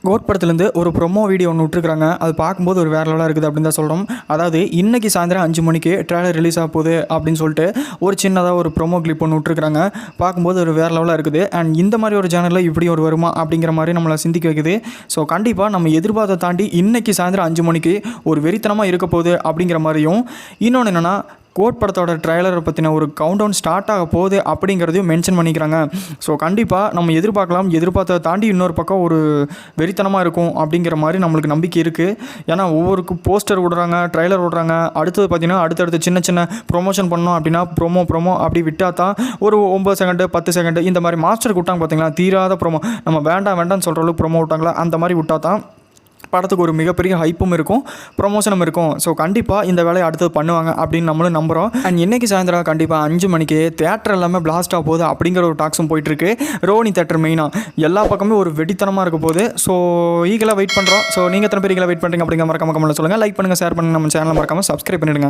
Code படத்துலேருந்து ஒரு promo video ஒன்று விட்டுருக்காங்க. அது பார்க்கும்போது ஒரு வேறு லெவலாக இருக்குது அப்படின்னு தான் சொல்கிறோம். அதாவது இன்றைக்கி சாயந்தரம் 5 மணிக்கு ட்ரெய்லர் ரிலீஸ் ஆக போகுது அப்படின்னு சொல்லிட்டு ஒரு சின்னதாக ஒரு ப்ரொமோ கிளிப் ஒன்று விட்டுருக்காங்க. பார்க்கும்போது ஒரு வேறு லெவலாக இருக்குது. அண்ட் இந்த மாதிரி ஒரு சேனலில் இப்படி ஒரு வருமா அப்படிங்கிற மாதிரி நம்மளை சிந்திக்க வைக்குது. ஸோ கண்டிப்பாக நம்ம எதிர்பார்த்த தாண்டி இன்றைக்கி சாயந்தரம் 5 மணிக்கு ஒரு வெறித்தனமாக இருக்க போகுது அப்படிங்கிற மாதிரியும், இன்னொன்று என்னென்னா கோட் படத்தோட ட்ரெய்லரை பற்றின ஒரு கவுண்டவுன் ஸ்டார்ட் ஆக போகுது அப்படிங்கிறதையும் மென்ஷன் பண்ணிக்கிறாங்க. ஸோ கண்டிப்பாக நம்ம எதிர்பார்த்ததை தாண்டி இன்னொரு பக்கம் ஒரு வெறித்தனமாக இருக்கும் அப்படிங்கிற மாதிரி நம்மளுக்கு நம்பிக்கை இருக்குது. ஏன்னா ஒவ்வொருக்கு போஸ்டர் விடுறாங்க, ட்ரெய்லர் விடுறாங்க. அடுத்தது பார்த்திங்கன்னா அடுத்தடுத்து சின்ன சின்ன ப்ரொமோஷன் பண்ணோம் அப்படின்னா ப்ரோமோ அப்படி விட்டால் தான் ஒரு 9 செகண்டு 10 செகண்டு இந்த மாதிரி மாஸ்டருக்கு விட்டாங்க பார்த்தீங்களா, தீராத ப்ரோமோ, நம்ம வேண்டாம்னு சொல்கிற அளவுக்கு ப்ரோமோ விட்டாங்களா, அந்த மாதிரி விட்டால் தான் படத்துக்கு ஒரு மிகப்பெரிய ஹைப்பும் இருக்கும், ப்ரொமோஷனும் இருக்கும். ஸோ கண்டிப்பாக இந்த வேலையை அடுத்தது பண்ணுவாங்க அப்படின்னு நம்மளும் நம்புகிறோம். அண்ட் இன்றைக்கி சாயந்தரம் கண்டிப்பாக 5 மணிக்கு தேட்டர் எல்லாமே பிளாஸ்ட் ஆக போகுது அப்படிங்கிற ஒரு டாக்ஸும் போயிட்டுருக்கு. ரோனி தேட்டர் மெயினாக எல்லா பக்கமே ஒரு வெடித்தனமாக இருக்க போகுது. ஸோ ஈகலாக வெயிட் பண்ணுறோம். ஸோ நீங்கள் எத்தனை பேர் ஈகலாக வெயிட் பண்ணுறீங்க அப்படிங்கிற மறக்காம கமெண்ட்ல சொல்லுங்கள். லைக் பண்ணுங்கள், ஷேர் பண்ணுங்கள், நம்ம சேனலை மறக்காமல் சப்ஸ்கிரைப் பண்ணிவிடுங்க.